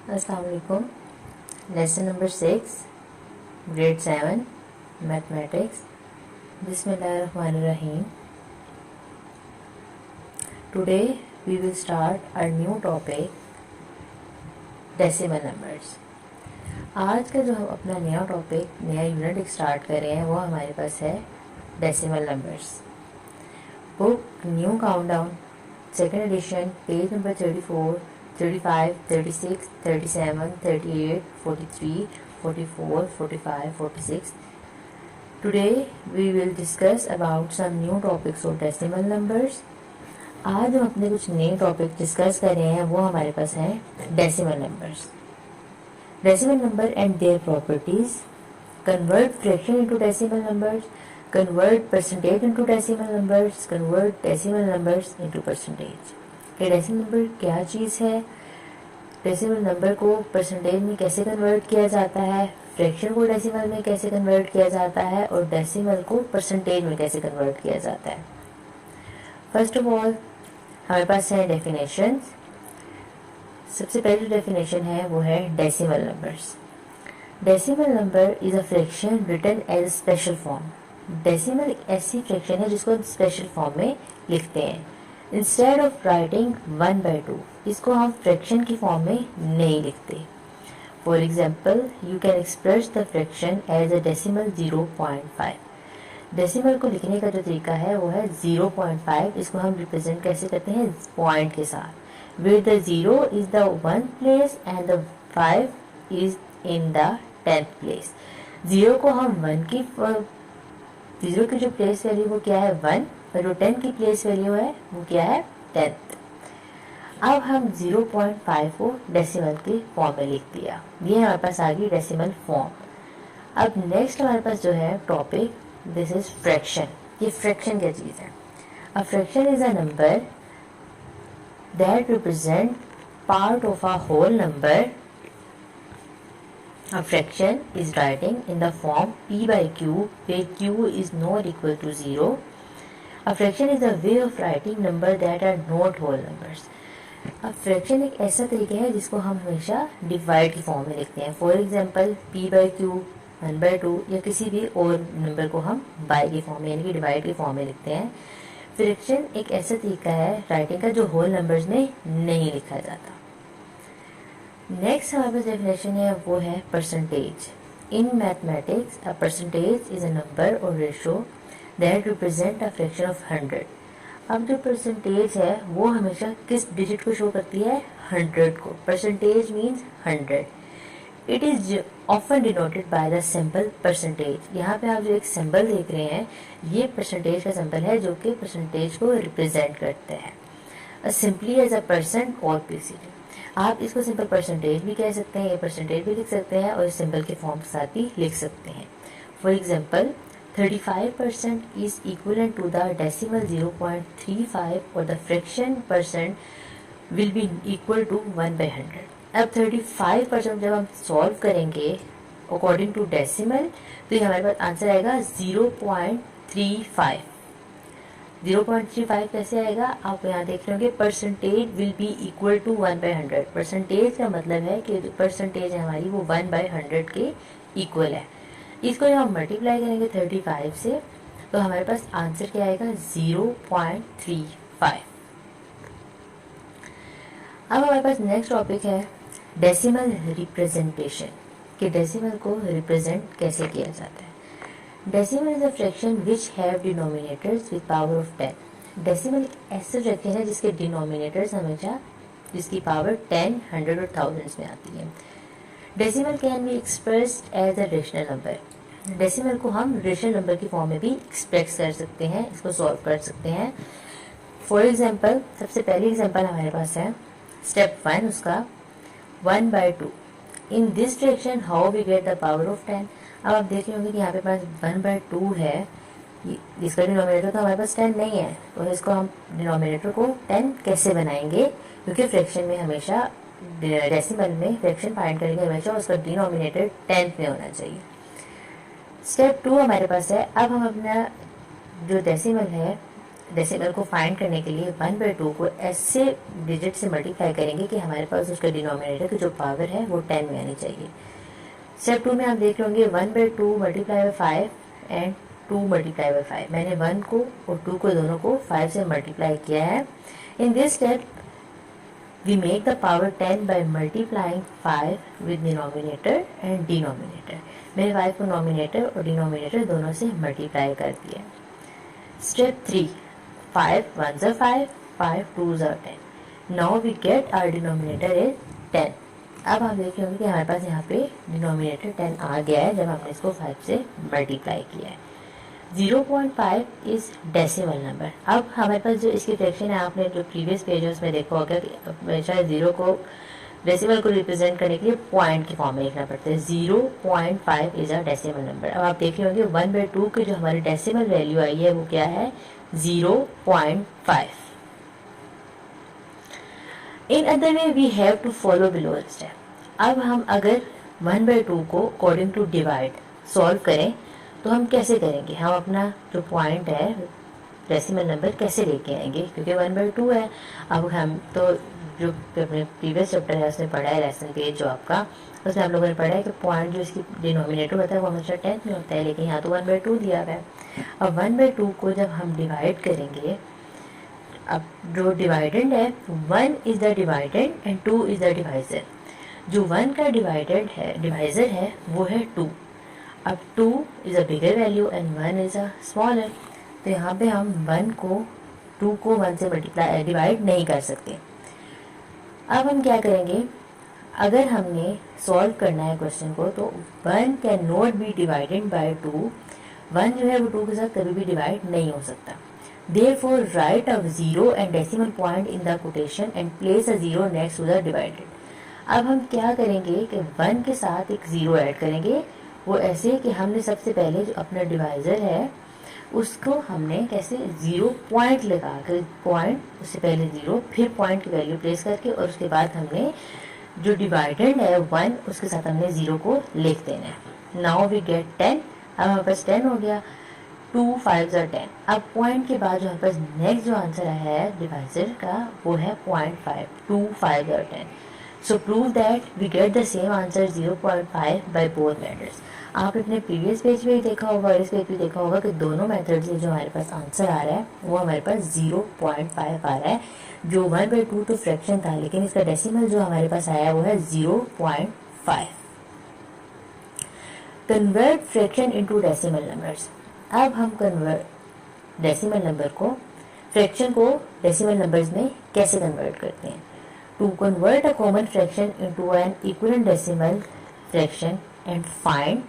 अस्सलाम वालेकुम। Lesson number 6, grade 7, mathematics. बिस्मिल्लाहिर्रहमानिर्रहीम। Today we will start a new topic, decimal numbers. आज का जो हम अपना नया टॉपिक, नया यूनिट स्टार्ट कर रहे हैं वो हमारे पास है decimal numbers. Book new countdown second edition, page number 34, 35, 36, 37, 38, 43, 44, 45, 46. Today we will discuss about some new topics of decimal numbers. आज हम अपने कुछ नए टॉपिक डिस्कस कर रहे हैं, वो हमारे पास हैं decimal numbers. Decimal number and their properties, convert fraction into decimal numbers, convert percentage into decimal numbers, convert decimal numbers into percentage. कि डेसिमल नंबर क्या चीज़ है, डेसिमल नंबर को परसेंटेज में कैसे कन्वर्ट किया जाता है, फ्रैक्शन को डेसिमल में कैसे कन्वर्ट किया जाता है और डेसिमल को परसेंटेज में कैसे कन्वर्ट किया जाता है। फर्स्ट ऑफ ऑल हमारे पास है डेफिनेशन। सबसे पहली जो डेफिनेशन है वो है decimal numbers. Decimal number is a fraction written as special form. Decimal एक ऐसी फ्रैक्शन है जिसको हम स्पेशल फॉर्म में लिखते हैं। इंस्टेड ऑफ राइटिंग 1/2, इसको हम फ्रैक्शन की फॉर्म में नहीं लिखते। For example, you can express the fraction as a decimal 0.5। Decimal को लिखने का जो तरीका है वो है 0.5। इसको हम रिप्रेजेंट कैसे करते हैं, पॉइंट के साथ, where the 0 is the 1 place and the 5 is in the 10th place. 0 को हम 0 की जो प्लेस वैल्यू वो क्या है 1, और जो 10 की प्लेस वैल्यू है वो क्या है 10th। अब हम 0.5 को डेसिमल की फॉर्म में लिख दिया, ये हमारे पास आ गई डेसिमल फॉर्म। अब नेक्स्ट हमारे पास जो है टॉपिक, दिस इज फ्रैक्शन। ये फ्रैक्शन क्या चीज है? A fraction is a number that represent part of a whole number. A fraction is writing in the form p/q, where q is not equal to 0. A fraction is a way of writing number that are not whole numbers. अब fraction एक ऐसा तरीका है जिसको हम हमेशा divide की form में लिखते हैं। फॉर एग्जांपल p/q, 1/2 या किसी भी और नंबर को हम बाय की फॉर्म में यानी कि डिवाइड की फॉर्म में लिखते हैं। फ्रैक्शन एक ऐसा तरीका है राइटिंग का जो होल नंबर्स में नहीं लिखा जाता। नेक्स्ट हमारे पास डेफिनेशन है वो है percentage. In mathematics a percentage is a number or ratio that represent a fraction of 100। अब जो परसेंटेज है वो हमेशा किस डिजिट को शो करती है, 100 को। Percentage means 100। It is often denoted by the symbol percentage. यहाँ पे आप जो एक सिंबल देख रहे हैं ये परसेंटेज का सिंबल है जो कि परसेंटेज को रिप्रेजेंट करते हैं। सिंपली एज अ परसेंट और पीसीडी। आप इसको सिंपल परसेंटेज भी कह सकते हैं, ये परसेंटेज भी लिख सकते हैं और इस सिंबल के फॉर्म के साथ भी लिख सकते हैं। For example, 35% is equal to the decimal 0.35 और the fraction percent will be equal to 1/100। अब 35% जब हम सॉल्व करेंगे अकॉर्डिंग टू डेसिमल तो ये हमारे पास आंसर आएगा 0.35। 0.35 कैसे आएगा, आप यहाँ देख रहे होंगे percentage will be equal to 1/100। Percentage का मतलब है कि परसेंटेज हमारी वो 1/100 के इक्वल है। इसको जब हम मल्टीप्लाई करेंगे 35 से तो हमारे पास आंसर क्या आएगा, 0.35। अब हमारे पास नेक्स्ट टॉपिक है डेसिमल रिप्रेजेंटेशन, कि डेसिमल को रिप्रेजेंट कैसे किया जाता है। Decimal is a fraction which have denominators with power of 10। Decimal ऐसे फ्रैक्शन है जिसके डिनोमिनेटर्स हमेशा जिसकी पावर 10, 100 और थाउजेंड्स में आती है। Decimal can be expressed as a rational number. Decimal को हम रेशनल नंबर की फॉर्म में भी एक्सप्रेस कर सकते हैं, इसको सॉल्व कर सकते हैं। फॉर एग्जाम्पल, सबसे पहली एग्जाम्पल हमारे पास है स्टेप 1 उसका 1/2। In this fraction how we get the power of 10। अब आप देख रहे होंगे कि यहाँ पे पास 1/2 है, इसका डिनोमिनेटर तो हमारे पास 10 नहीं है, तो इसको हम डिनोमिनेटर को 10 कैसे बनाएंगे, क्योंकि फ्रैक्शन में हमेशा डेसिमल में फ्रैक्शन फाइंड करेंगे हमेशा उसका डिनोमिनेटर 10 में होना चाहिए। स्टेप 2 हमारे पास है, अब हम अपना जो डेसिमल है डेसिमल को फाइंड करने के लिए 1/2 को ऐसे डिजिट से मल्टीप्लाई करेंगे कि हमारे पास उसका डिनोमिनेटर की जो पावर है वो 10 में आनी चाहिए। स्टेप 2 में आप देख रहे होंगे 1/2 multiply by 5 and 2 multiply by 5। मैंने 1 को और 2 को दोनों को 5 से मल्टीप्लाई किया है। In this step we make the power 10 by multiplying 5 with denominator and denominator. मैंने 5 को नोमिनेटर और डिनोमिनेटर दोनों से मल्टीप्लाई कर दिया। Step 3 5 1s are 5, 5 2s are 10. Now we get our denominator is 10. अब आप देख रहे होंगे कि हमारे पास यहाँ पे डिनोमिनेटर 10 आ गया है जब हमने इसको 5 से मल्टीप्लाई किया है। 0.5 इज डेसिमल नंबर। अब हमारे पास जो इसकी फ्रैक्शन है, आपने जो प्रीवियस पेजेस में देखा होगा कि हमेशा 0 को डेसिमल को रिप्रेजेंट करने के लिए पॉइंट के फॉर्म में लिखना पड़ता है। 0.5 इज अ डेसिमल नंबर। अब आप देख रहे होंगे 1/2 की जो हमारी डेसिमल वैल्यू आई है वो क्या है, 0.5. In other way we have to follow below step. अब हम अगर 1/2 को अकॉर्डिंग टू डिवाइड सॉल्व करें तो हम कैसे करेंगे, हम अपना जो पॉइंट है डेसिमल नंबर कैसे लेके आएंगे, क्योंकि 1/2 है। अब हम तो जो अपने प्रीवियस चैप्टर है उसमें पढ़ा है, लेसन पेज जो आपका, उसमें आप लोगों ने पढ़ा है कि पॉइंट जो इसकी डिनोमिनेटर होता है वो हमेशा 10 में होता है, लेकिन यहाँ तो 1/2 दिया हुआ है। अब 1/2 को जब हम डिवाइड करेंगे, अब जो डिवाइडेंड है 1 is the dividend and 2 is the divisor. जो 1 का डिवाइडेड है डिवाइजर है वो है 2। अब 2 is a bigger value and 1 is a smaller, तो यहाँ पे हम 2 को 1 से मल्टीप्लाई डिवाइड नहीं कर सकते। अब हम क्या करेंगे, अगर हमने सॉल्व करना है क्वेश्चन को तो 1 can not be divided by 2। 1 जो है वो 2 के साथ कभी भी डिवाइड नहीं हो सकता। Therefore, write a 0 and decimal point in the quotation and place a 0 next to the divided. अब हम क्या करेंगे कि 1 के साथ एक 0 ऐड करेंगे, वो ऐसे कि हमने सबसे पहले जो अपना डिवाइजर है उसको हमने कैसे 0 पॉइंट लगा कर, पॉइंट उससे पहले 0 फिर पॉइंट की वैल्यू प्लेस करके, और उसके बाद हमने जो डिवाइडेड है 1 उसके साथ हमने 0 को लिख देना है। Now we get 10। अब हमारे पास 10 हो गया। 2 5s are 10। अब पॉइंट के बाद जो हमारे पास नेक्स्ट जो आंसर है डिवाइजर का वो है 0.5। 2 5s are 10। So prove that we get the same answer 0.5 by both methods. आपने अपने प्रीवियस पेज पे भी देखा होगा और इस पेज पे देखा होगा कि दोनों मेथड से जो हमारे पास आंसर आ रहा है वो हमारे पास 0.5 आ रहा है। जो 1/2 तो फ्रैक्शन था, लेकिन इसका डेसिमल जो हमारे पास आया वो है 0.5। Convert fraction into decimal numbers. अब हम कन्वर्ट डेसिमल नंबर को, फ्रैक्शन को डेसिमल नंबर्स में कैसे कन्वर्ट करते हैं। To convert a common fraction into an equivalent decimal fraction and find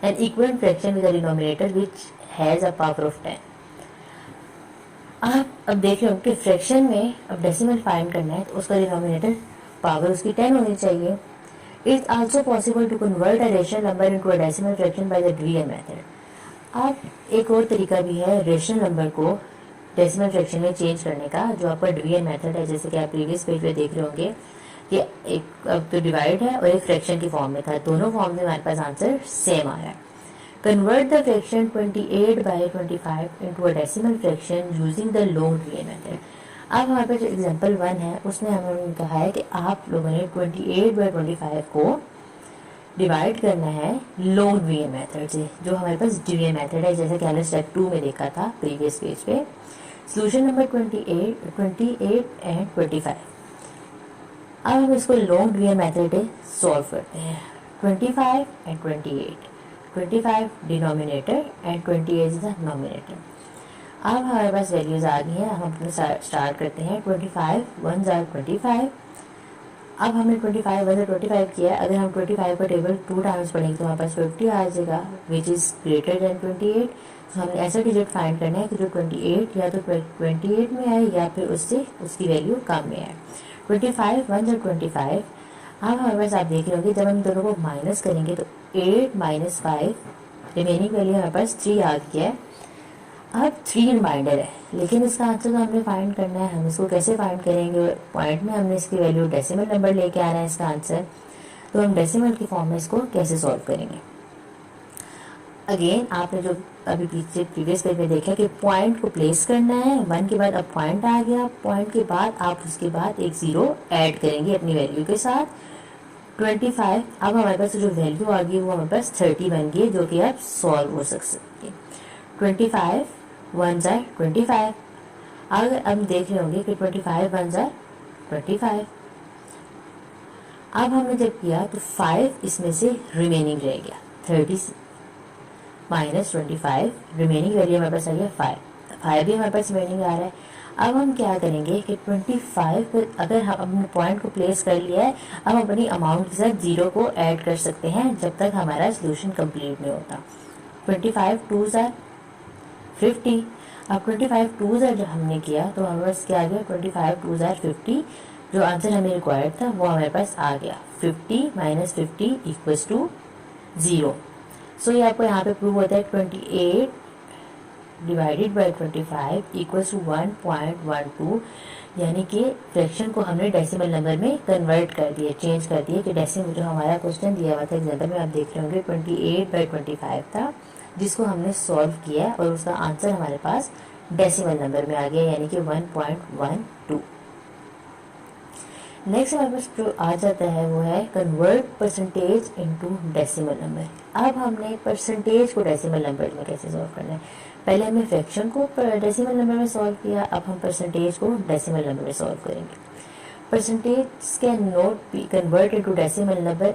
an equivalent fraction with a denominator which has a power of 10। आप अब देख रहे हो कि फ्रैक्शन में अब डेसिमल फाइंड करना है तो उसका डिनोमिनेटर पावर उसकी 10 होनी चाहिए। It's also possible to convert a rational number into a decimal fraction by the division method. अब एक और तरीका भी है रेशनल नंबर को डेसिमल फ्रैक्शन में चेंज करने का, जो आपका डिवीजन मेथड है। जैसे कि आप प्रीवियस पेज पे देख रहे होंगे कि एक अब तो डिवाइड है और एक फ्रैक्शन की फॉर्म में था, दोनों फॉर्म में हमारे पास आंसर सेम आ रहा है। Convert the fraction 28/25 into a decimal fraction using the long division method. अब हमारे पास जो एग्जांपल 1 है उसमें हमने कहा है कि आप लोगों ने 28/25 को डिवाइड करना है लॉन्ग डिवीजन मेथड से, जो हमारे पास डिवीजन मेथड है, जैसे कि हमने स्टेप 2 में देखा था प्रीवियस पेज पे। Solution number 28 and 25। अब हम इसको लॉन्ग डिवीजन मेथड से सॉल्व करते हैं। 25 and 28, 25 denominator and 28 is the nominator. अब हमारे पास वैल्यूज आ गई हैं, हम अपना स्टार्ट करते हैं। 25 1s are 25। अब हमने 25 1 से 25 किया है। अगर हम 25 का टेबल 2 टाइम्स पढ़ेंगे तो हमारे पास 50 आ जाएगा, विच इज ग्रेटर देन 28। तो हमने ऐसा डिजिट फाइंड करना है कि जो 28 या तो 28 में आए या फिर उससे उसकी वैल्यू कम में आए। 25 1 से 25। अब हमारे पास आप देख रहे होंगे जब हम दोनों को माइनस करेंगे तो 8 - 5 रिमेनिंग वैल्यू हमारे पास 3 आ गया है। अब 3 रिमाइंडर है, लेकिन इसका आंसर तो हमने फाइंड करना है। हम इसको कैसे फाइंड करेंगे, पॉइंट में हमने इसकी वैल्यू डेसिमल नंबर लेके आना है इसका आंसर, तो हम डेसिमल की फॉर्म में इसको कैसे सॉल्व करेंगे। अगेन आपने जो अभी पीछे प्रीवियस पेज में देखा कि पॉइंट को प्लेस करना है, 1 के बाद अब पॉइंट आ गया, पॉइंट के बाद आप उसके बाद एक 0 ऐड करेंगे अपनी वैल्यू के साथ 25। अब हमारे पास जो वैल्यू आ गई वो हमारे पास 30 बन गई, जो कि आप सॉल्व हो सकते हैं। 25 1 जार 25। अगर अब देख रहे होंगे कि 25 1 जार 25। अब हमने जब किया तो 5 इसमें से रिमेनिंग रह गया, 30 माइनस 25, रिमेनिंग वैल्यू हमारे पास आ गया 5 भी हमारे पास रिमेनिंग आ रहा है। अब हम क्या करेंगे कि 25 पर अगर हम अपने पॉइंट को प्लेस कर लिया है, अब अपनी अमाउंट के साथ 0 को ऐड कर सकते हैं जब तक हमारा सोल्यूशन कंप्लीट नहीं होता। 25 2 जार 50। अब 25 2 जार जब हमने किया तो हमारे पास क्या आ गया, 25 2 जार 50। जो आंसर हमें रिक्वायर्ड था वो हमारे पास आ गया, 50 माइनस 50 इक्वल्स टू 0। सो ये आपको यहाँ पे प्रूव होता है 28 डिवाइडेड बाई 25 इक्वल्स टू 1.12, यानी कि फ्रैक्शन को हमने डेसिमल नंबर में कन्वर्ट कर दिया, चेंज कर दिया कि डेसिमल जो हमारा क्वेश्चन दिया हुआ था एग्जाम्पल में आप देख रहे होंगे 28/25 था, जिसको हमने सॉल्व किया और उसका आंसर हमारे पास डेसिमल नंबर में आ गया, यानी कि 1.12। नेक्स्ट हमारे पास जो आ जाता है वो है convert percentage into decimal number. अब हमने परसेंटेज को डेसिमल नंबर में कैसे सॉल्व करना है, पहले हमने फ्रैक्शन को डेसिमल नंबर में सॉल्व किया, अब हम परसेंटेज को डेसिमल नंबर में सॉल्व करेंगे। Percentage can not be convert into decimal number,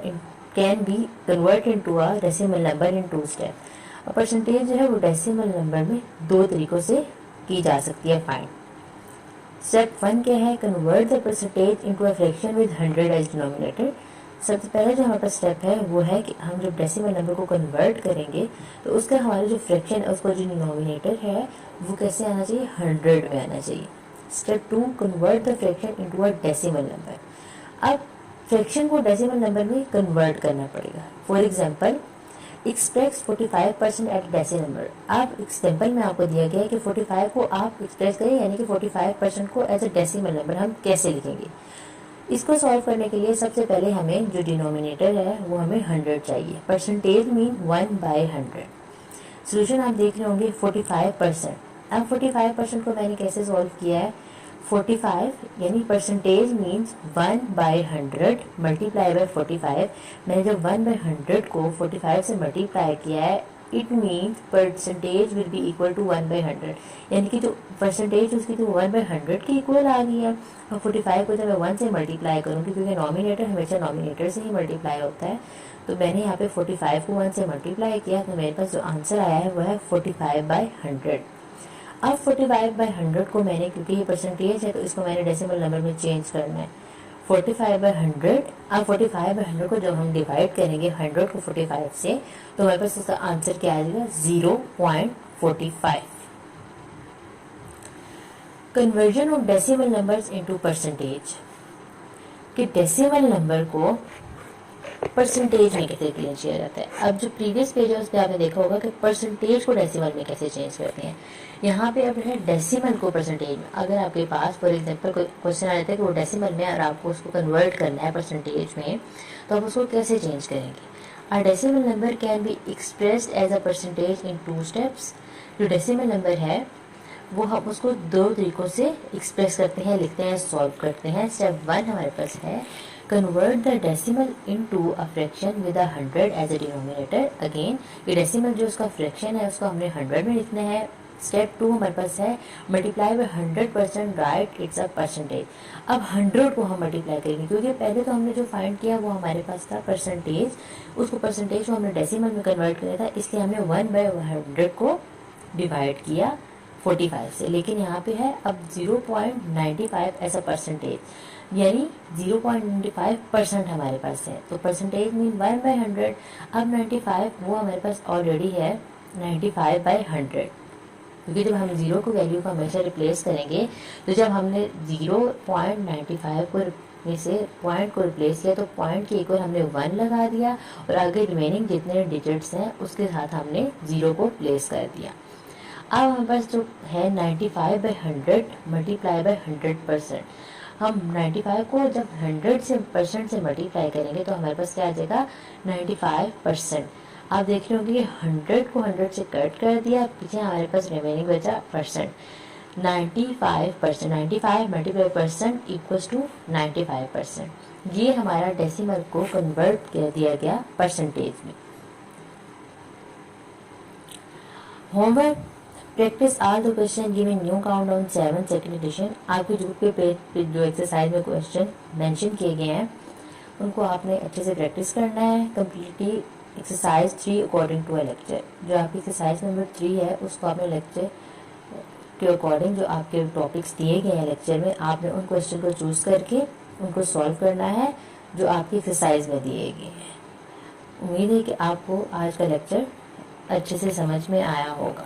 can B convert into a decimal number in 2 step. Percentage जो है वो डेसिमल नंबर में 2 तरीकों से की जा सकती है फाइंड। स्टेप 1 क्या है, convert the percentage into a fraction with 100 as denominator. सबसे पहले जो हमारे पास स्टेप है वो है कि हम जब डेसिमल नंबर को कन्वर्ट करेंगे तो उसका हमारा जो फ्रैक्शन है उसका जो डिनोमिनेटर है वो कैसे आना चाहिए, 100 में आना चाहिए। Step 2, convert the fraction into a decimal number. अब फ्रैक्शन को डेसिमल नंबर में कन्वर्ट करना पड़ेगा। For example express 45% at decimal number. अब एग्जाम्पल में आपको दिया गया है कि 45 को आप एक्सप्रेस करें, यानी कि 45% को एज अ डेसिमल नंबर हम कैसे लिखेंगे। इसको सॉल्व करने के लिए सबसे पहले हमें जो डिनोमिनेटर है वो हमें 100 चाहिए। Percentage mean 1/100। सोल्यूशन आप देख रहे होंगे 45%। अब 45% को मैंने कैसे सॉल्व किया है, 45 यानी परसेंटेज मीन्स 1/100 मल्टीप्लाई बाय 45। मैंने जब 1/100 को 45 से मल्टीप्लाई किया है, it means percentage will be equal to 1/100, यानी कि जो परसेंटेज उसकी तो 1/100 की इक्वल आ गई है। और 45 को जब मैं 1 से मल्टीप्लाई करूँगी, क्योंकि नॉमिनेटर हमेशा नॉमिनेटर से ही मल्टीप्लाई होता है, तो मैंने यहाँ पे 45 को 1 से मल्टीप्लाई किया तो मेरे पास जो आंसर आया है वो है 45/100। अब 45/100 को मैंने, क्योंकि ये परसेंटेज है तो इसको मैंने डेसिमल नंबर में चेंज करना है, 45/100। अब 45/100 को जब हम डिवाइड करेंगे 100 को 45 से, तो हमारे पास उसका आंसर क्या आ जाएगा, 0.45। Conversion of decimal numbers into percentage, कि डेसिमल नंबर को परसेंटेज में कैसे चेंज किया जाता है। अब जो प्रीवियस पेज है उस पर आपने देखा होगा कि परसेंटेज को डेसिमल में कैसे चेंज करते हैं। यहाँ पे अब है डेसिमल को परसेंटेज में। अगर आपके पास फॉर एग्जांपल कोई क्वेश्चन आ जाता है कि वो डेसिमल में और आपको उसको कन्वर्ट करना है परसेंटेज में, तो आप उसको कैसे चेंज करेंगे। A decimal number can be expressed as a percentage in 2 steps. जो डेसिमल नंबर है वो हम उसको 2 तरीकों से एक्सप्रेस करते हैं, लिखते हैं, सॉल्व करते हैं। स्टेप 1 हमारे पास है convert the decimal into a fraction with 100 as a denominator. Again ये डेसिमल जो उसका फ्रैक्शन है उसको हमने 100 में लिखना है। स्टेप 2 हमारे पास है multiply by 100%, right it's a percentage. अब 100 को हम मल्टीप्लाई करेंगे, क्योंकि पहले तो हमने जो फाइंड किया वो हमारे पास था परसेंटेज, उसको परसेंटेज को हमने डेसिमल में कन्वर्ट किया था, इसलिए हमने 1/100 को डिवाइड किया 45 से। लेकिन यहाँ पे है अब 0.95 ऐसा परसेंटेज, यानी 0.95% हमारे पास है, तो परसेंटेज मीन 1/100। अब 95 वो हमारे पास ऑलरेडी है 95/100, क्योंकि जब हम 0 को वैल्यू को हमेशा रिप्लेस करेंगे, तो जब हमने 0.95 को में से पॉइंट को रिप्लेस किया तो पॉइंट के इक्वल हमने 1 लगा दिया और आगे रिमेनिंग जितने डिजिट्स हैं उसके साथ हमने 0 को प्लेस कर दिया। अब हमारे पास जो है 95/100 मल्टीप्लाई बाय 100%। हम 95 को जब 100 से परसेंट से मल्टीप्लाई करेंगे तो हमारे पास क्या आ जाएगा 95%। आप देख रहे होंगे कि 100 को 100 से कट कर दिया, पीछे हमारे पास रिमेनिंग बचा percent. 95%, 95 multiply percent equals to 95%। ये हमारा डेसिमल को कन्वर्ट कर दिया गया परसेंटेज में। Homework, practice all the question given new countdown 7 second edition. आपके ग्रुप के पेज पे जो एक्सरसाइज में क्वेश्चन मेंशन किए गए हैं उनको आपने अच्छे से प्रैक्टिस करना है। Completely exercise 3 according to a lecture. जो आपकी एक्सरसाइज नंबर 3 है उसको आपने लेक्चर के अकॉर्डिंग जो आपके टॉपिक्स दिए गए हैं लेक्चर में, आपने उन क्वेश्चन को चूज करके उनको सॉल्व करना है जो आपकी एक्सरसाइज में दिए गए हैं। उम्मीद है कि आपको आज का लेक्चर अच्छे से समझ में आया होगा।